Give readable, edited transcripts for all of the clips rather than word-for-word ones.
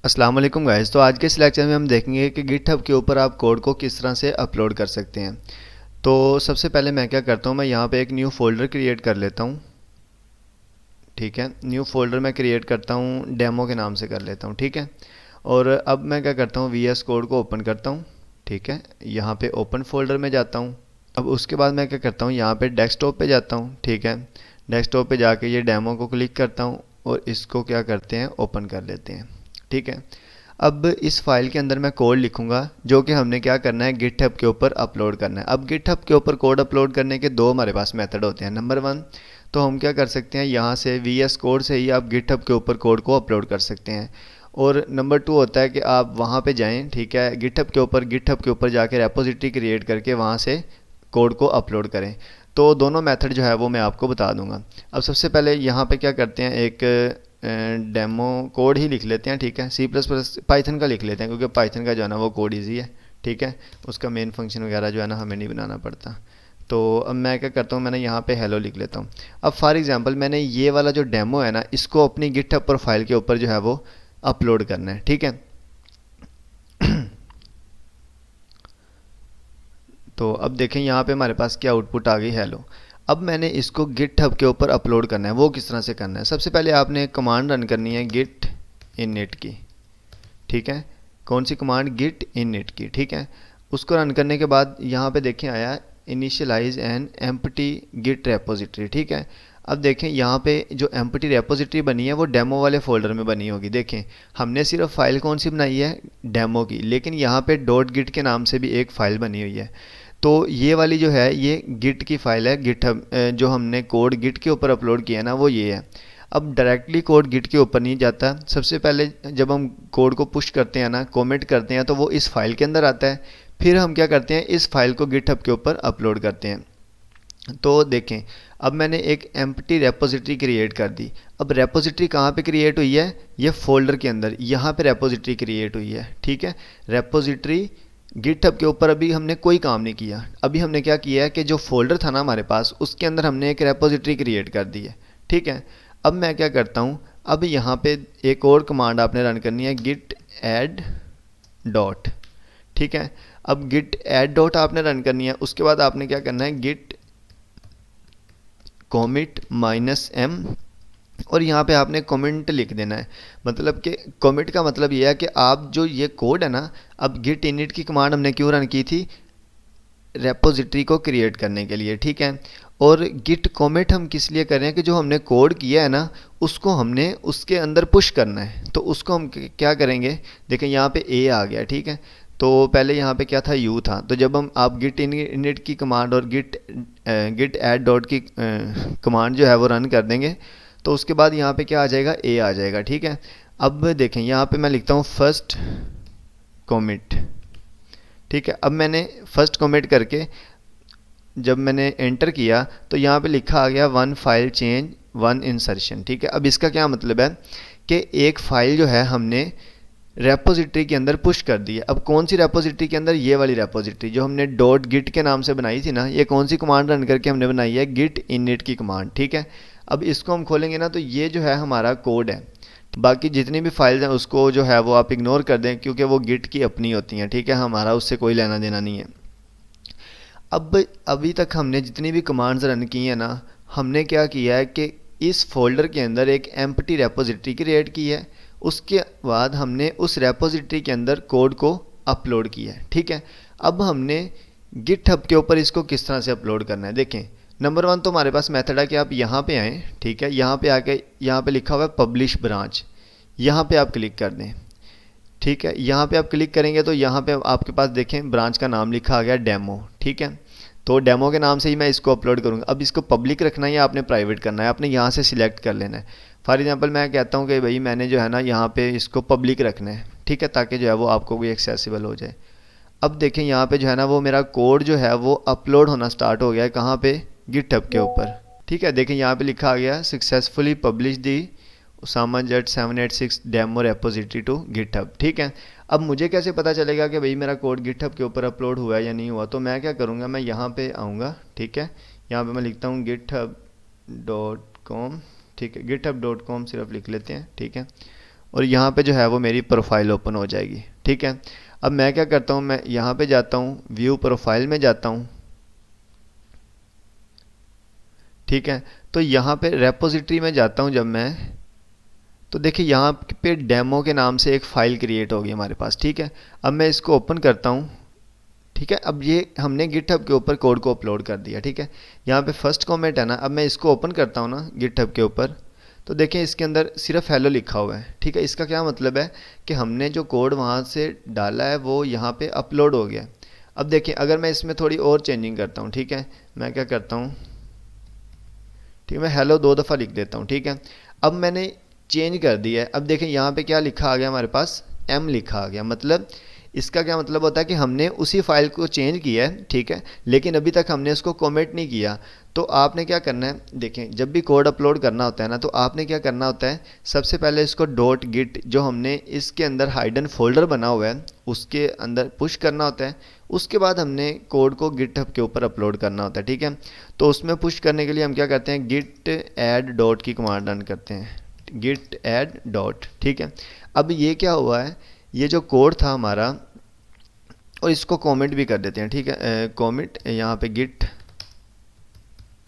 अस्सलाम वालेकुम गाइस। तो आज के इस लेक्चर में हम देखेंगे कि गिटहब के ऊपर आप कोड को किस तरह से अपलोड कर सकते हैं। तो सबसे पहले मैं क्या करता हूँ, मैं यहाँ पे एक न्यू फोल्डर क्रिएट कर लेता हूँ। ठीक है, न्यू फोल्डर मैं क्रिएट करता हूँ, डेमो के नाम से कर लेता हूँ। ठीक है, और अब मैं क्या करता हूँ, वी एस कोड को ओपन करता हूँ। ठीक है, यहाँ पे ओपन फोल्डर में जाता हूँ। अब उसके बाद मैं क्या करता हूँ, यहाँ पे डेस्कटॉप पे जाता हूँ। ठीक है, डेस्कटॉप पे जाके ये डेमो को क्लिक करता हूँ और इसको क्या करते हैं, ओपन कर लेते हैं। ठीक है, अब इस फाइल के अंदर मैं कोड लिखूंगा जो कि हमने क्या करना है, गिटहब के ऊपर अपलोड करना है। अब गिटहब के ऊपर कोड अपलोड करने के दो हमारे पास मेथड होते हैं। नंबर वन, तो हम क्या कर सकते हैं, यहाँ से वी एस कोड से ही आप गिटहब के ऊपर कोड को अपलोड कर सकते हैं। और नंबर टू होता है कि आप वहाँ पे जाएं, ठीक है, गिटहब के ऊपर जाके रेपोजिटरी क्रिएट करके वहाँ से कोड को अपलोड करें। तो दोनों मेथड जो है वो मैं आपको बता दूंगा। अब सबसे पहले यहाँ पे क्या करते हैं, एक डेमो कोड ही लिख लेते हैं। ठीक है, सी प्लस प्लस पाइथन का लिख लेते हैं, क्योंकि पाइथन का जो है ना वो कोड ईजी है। ठीक है, उसका मेन फंक्शन वगैरह जो है ना हमें नहीं बनाना पड़ता। तो अब मैं क्या करता हूँ, मैंने यहाँ पे हेलो लिख लेता हूँ। अब फॉर एग्जांपल मैंने ये वाला जो डेमो है ना, इसको अपनी गिटहब प्रोफाइल के ऊपर जो है वो अपलोड करना है। ठीक है, तो अब देखें यहाँ पे हमारे पास क्या आउटपुट आ गई, हेलो। अब मैंने इसको गिटहब के ऊपर अपलोड करना है। वो किस तरह से करना है, सबसे पहले आपने एक कमांड रन करनी है, गिट इनिट की। ठीक है, कौन सी कमांड, गिट इनिट की। ठीक है, उसको रन करने के बाद यहाँ पे देखें आया initialize an empty git repository. ठीक है, अब देखें यहाँ पे जो एम्प्टी रेपोजिटरी बनी है वो डेमो वाले फोल्डर में बनी होगी। देखें हमने सिर्फ फाइल कौन सी बनाई है, डेमो की, लेकिन यहाँ पे डॉट गिट के नाम से भी एक फ़ाइल बनी हुई है। तो ये वाली जो है ये गिट की फ़ाइल है। गिटहब जो हमने कोड गिट के ऊपर अपलोड किया है ना, वो ये है। अब डायरेक्टली कोड गिट के ऊपर नहीं जाता। सबसे पहले जब हम कोड को पुश करते हैं ना, कमेंट करते हैं, तो वो इस फाइल के अंदर आता है। फिर हम क्या करते हैं, इस फाइल को गिटहब के ऊपर अपलोड करते हैं। तो देखें, अब मैंने एक एम्प्टी रेपोजिटरी क्रिएट कर दी। अब रेपोजिटरी कहाँ पे क्रिएट हुई है, ये फोल्डर के अंदर, यहाँ पे रेपोजिटरी क्रिएट हुई है। ठीक है, रेपोजिटरी गिटहब के ऊपर अभी हमने कोई काम नहीं किया। अभी हमने क्या किया है कि जो फोल्डर था ना हमारे पास, उसके अंदर हमने एक रेपोजिटरी क्रिएट कर दी है। ठीक है, अब मैं क्या करता हूँ, अब यहाँ पे एक और कमांड आपने रन करनी है, गिट ऐड डॉट। ठीक है, अब गिट ऐड डॉट आपने रन करनी है। उसके बाद आपने क्या करना है, गिट कॉमिट माइनस एम, और यहाँ पे आपने कमेंट लिख देना है। मतलब कि कमेंट का मतलब ये है कि आप जो ये कोड है ना, अब गिट इनिट की कमांड हमने क्यों रन की थी, रेपोजिटरी को क्रिएट करने के लिए। ठीक है, और गिट कॉमिट हम किस लिए कर रहे हैं कि जो हमने कोड किया है ना, उसको हमने उसके अंदर पुश करना है। तो उसको हम क्या करेंगे, देखें यहाँ पे ए आ गया। ठीक है, तो पहले यहाँ पे क्या था, यू था। तो जब हम आप गिट इनिट की कमांड और गिट ऐड डॉट की कमांड जो है वो रन कर देंगे, तो उसके बाद यहाँ पे क्या आ जाएगा, ए आ जाएगा। ठीक है, अब देखें यहाँ पे मैं लिखता हूँ फर्स्ट कॉमिट। ठीक है, अब मैंने फर्स्ट कॉमिट करके जब मैंने एंटर किया तो यहाँ पे लिखा आ गया one file change one insertion. ठीक है, अब इसका क्या मतलब है कि एक फ़ाइल जो है हमने रेपोजिटरी के अंदर पुश कर दी है। अब कौन सी रेपोजिटरी के अंदर, ये वाली रेपोजिटरी जो हमने डॉट गिट के नाम से बनाई थी ना, ये कौन सी कमांड रन करके हमने बनाई है, गिट इनिट की कमांड। ठीक है, अब इसको हम खोलेंगे ना, तो ये जो है हमारा कोड है। बाकी जितनी भी फाइल्स हैं उसको जो है वो आप इग्नोर कर दें, क्योंकि वो गिट की अपनी होती हैं। ठीक है, हमारा उससे कोई लेना देना नहीं है। अब अभी तक हमने जितनी भी कमांड्स रन की हैं ना, हमने क्या किया है कि इस फोल्डर के अंदर एक एम्प्टी रेपोजिटरी क्रिएट की है। उसके बाद हमने उस रेपोजिटरी के अंदर कोड को अपलोड किया है। ठीक है, अब हमने गिटहब के ऊपर इसको किस तरह से अपलोड करना है, देखें। नंबर वन तो हमारे पास मेथड है कि आप यहाँ पे आएँ। ठीक है, यहाँ पे आके यहाँ पे लिखा हुआ है पब्लिश ब्रांच, यहाँ पे आप क्लिक कर दें। ठीक है, यहाँ पे आप क्लिक करेंगे तो यहाँ पे आपके पास देखें ब्रांच का नाम लिखा आ गया डेमो। ठीक है, तो डेमो के नाम से ही मैं इसको अपलोड करूँगा। अब इसको पब्लिक रखना है या आपने प्राइवेट करना है, आपने यहाँ से सिलेक्ट कर लेना है। फॉर एग्जांपल मैं कहता हूँ कि भाई मैंने जो है ना यहाँ पे इसको पब्लिक रखना है। ठीक है, ताकि जो है वो आपको भी एक्सेसिबल हो जाए। अब देखें यहाँ पे जो है ना वो मेरा कोड जो है वो अपलोड होना स्टार्ट हो गया है, कहाँ पे, गिटहब के ऊपर। ठीक है, देखें यहाँ पे लिखा आ गया successfully publish the Usama jet 786 demo repository to GitHub. ठीक है, अब मुझे कैसे पता चलेगा कि भाई मेरा कोड गिटहब के ऊपर अपलोड हुआ है या नहीं हुआ, तो मैं क्या करूँगा, मैं यहाँ पे आऊँगा। ठीक है, यहाँ पे मैं लिखता हूँ github.com। ठीक है, github.com सिर्फ लिख लेते हैं। ठीक है, और यहाँ पे जो है वो मेरी प्रोफाइल ओपन हो जाएगी। ठीक है, अब मैं क्या करता हूँ, मैं यहाँ पे जाता हूँ, व्यू प्रोफाइल में जाता हूँ। ठीक है, तो यहाँ पे रेपोजिटरी में जाता हूँ जब मैं, तो देखिए यहाँ पे डेमो के नाम से एक फ़ाइल क्रिएट होगी हमारे पास। ठीक है, अब मैं इसको ओपन करता हूँ। ठीक है, अब ये हमने गिटहब के ऊपर कोड को अपलोड कर दिया। ठीक है, यहाँ पे फर्स्ट कमेंट है ना, अब मैं इसको ओपन करता हूँ ना गिटहब के ऊपर, तो देखें इसके अंदर सिर्फ हेलो लिखा हुआ है। ठीक है, इसका क्या मतलब है कि हमने जो कोड वहाँ से डाला है वो यहाँ पे अपलोड हो गया। अब देखें अगर मैं इसमें थोड़ी और चेंजिंग करता हूँ, ठीक है, मैं क्या करता हूँ, ठीक है, मैं हेलो 2 दफ़ा लिख देता हूँ। ठीक है, अब मैंने चेंज कर दिया है। अब देखें यहाँ पे क्या लिखा आ गया हमारे पास, एम लिखा आ गया। मतलब इसका क्या मतलब होता है कि हमने उसी फाइल को चेंज किया है। ठीक है, लेकिन अभी तक हमने उसको कमेंट नहीं किया। तो आपने क्या करना है, देखें जब भी कोड अपलोड करना होता है ना, तो आपने क्या करना होता है, सबसे पहले इसको डॉट गिट जो हमने इसके अंदर हाइडन फोल्डर बना हुआ है उसके अंदर पुश करना होता है। उसके बाद हमने कोड को गिटहब के ऊपर अपलोड करना होता है। ठीक है, तो उसमें पुश करने के लिए हम क्या करते हैं, गिट ऐड डॉट की कमांड रन करते हैं, गिट ऐड डॉट। ठीक है, अब ये क्या हुआ है, ये जो कोड था हमारा, और इसको कमेंट भी कर देते हैं। ठीक है, कमेंट यहाँ पे गिट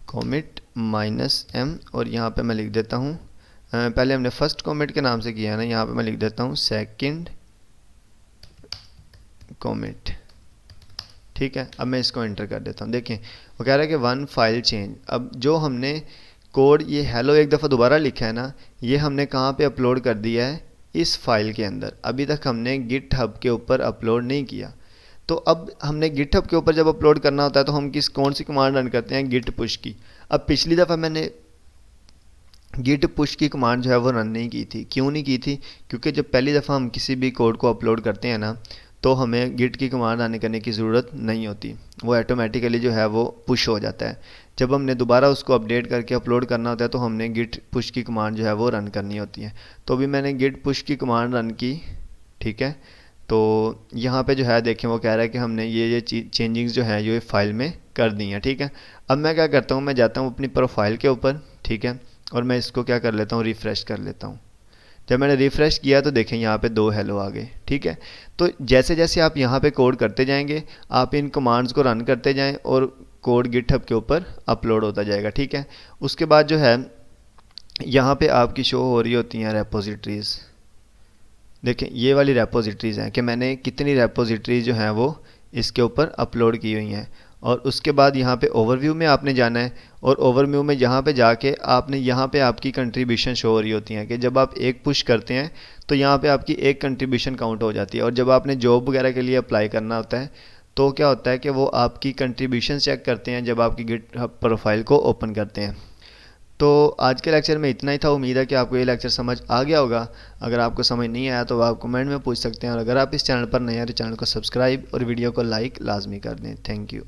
कमिट -m, और यहाँ पे मैं लिख देता हूँ, पहले हमने फर्स्ट कमिट के नाम से किया है ना, यहाँ पे मैं लिख देता हूँ सेकंड कमिट। ठीक है, अब मैं इसको एंटर कर देता हूँ। देखें वो कह रहा है कि 1 फाइल चेंज। अब जो हमने कोड ये हेलो एक दफ़ा दोबारा लिखा है ना, ये हमने कहाँ पे अपलोड कर दिया है, इस फाइल के अंदर। अभी तक हमने गिटहब के ऊपर अपलोड नहीं किया। तो अब हमने गिटहब के ऊपर जब अपलोड करना होता है तो हम कौन सी कमांड रन करते हैं, गिट पुश की। अब पिछली दफ़ा मैंने गिट पुश की कमांड जो है वो रन नहीं की थी। क्यों नहीं की थी, क्योंकि जब पहली दफ़ा हम किसी भी कोड को अपलोड करते हैं ना, तो हमें गिट की कमांड रन करने की ज़रूरत नहीं होती, वो ऑटोमेटिकली जो है वो पुश हो जाता है। जब हमने दोबारा उसको अपडेट करके अपलोड करना होता है तो हमने गिट पुश की कमांड जो है वो रन करनी होती है। तो अभी मैंने गिट पुश की कमांड रन की। ठीक है, तो यहाँ पे जो है देखें वो कह रहा है कि हमने ये चेंजिंग्स जो है ये फाइल में कर दी हैं। ठीक है, अब मैं क्या करता हूँ, मैं जाता हूँ अपनी प्रोफाइल के ऊपर। ठीक है, और मैं इसको क्या कर लेता हूँ, रिफ़्रेश कर लेता हूँ। जब मैंने रिफ़्रेश किया तो देखें यहाँ पे 2 हेलो आ गए। ठीक है, तो जैसे जैसे आप यहाँ पे कोड करते जाएंगे, आप इन कमांड्स को रन करते जाएं और कोड गिटहब के ऊपर अपलोड होता जाएगा। ठीक है, उसके बाद जो है यहाँ पे आपकी शो हो रही होती हैं रेपोजिटरीज़। देखें ये वाली रेपोजिटरीज़ हैं कि मैंने कितनी रेपोजिटरीज़ जो हैं वो इसके ऊपर अपलोड की हुई हैं। और उसके बाद यहाँ पे ओवरव्यू में आपने जाना है, और ओवरव्यू में यहाँ पे जाके आपने यहाँ पे आपकी कंट्रीब्यूशन शो हो रही होती हैं कि जब आप एक पुश करते हैं तो यहाँ पे आपकी एक कंट्रीब्यूशन काउंट हो जाती है। और जब आपने जॉब वगैरह के लिए अप्लाई करना होता है तो क्या होता है कि वो आपकी कंट्रीब्यूशन चेक करते हैं जब आपकी गिटहब प्रोफाइल को ओपन करते हैं। तो आज के लेक्चर में इतना ही था। उम्मीद है कि आपको ये लेक्चर समझ आ गया होगा। अगर आपको समझ नहीं आया तो आप कमेंट में पूछ सकते हैं, और अगर आप इस चैनल पर नए हैं तो चैनल को सब्सक्राइब और वीडियो को लाइक लाजमी कर दें। Thank you.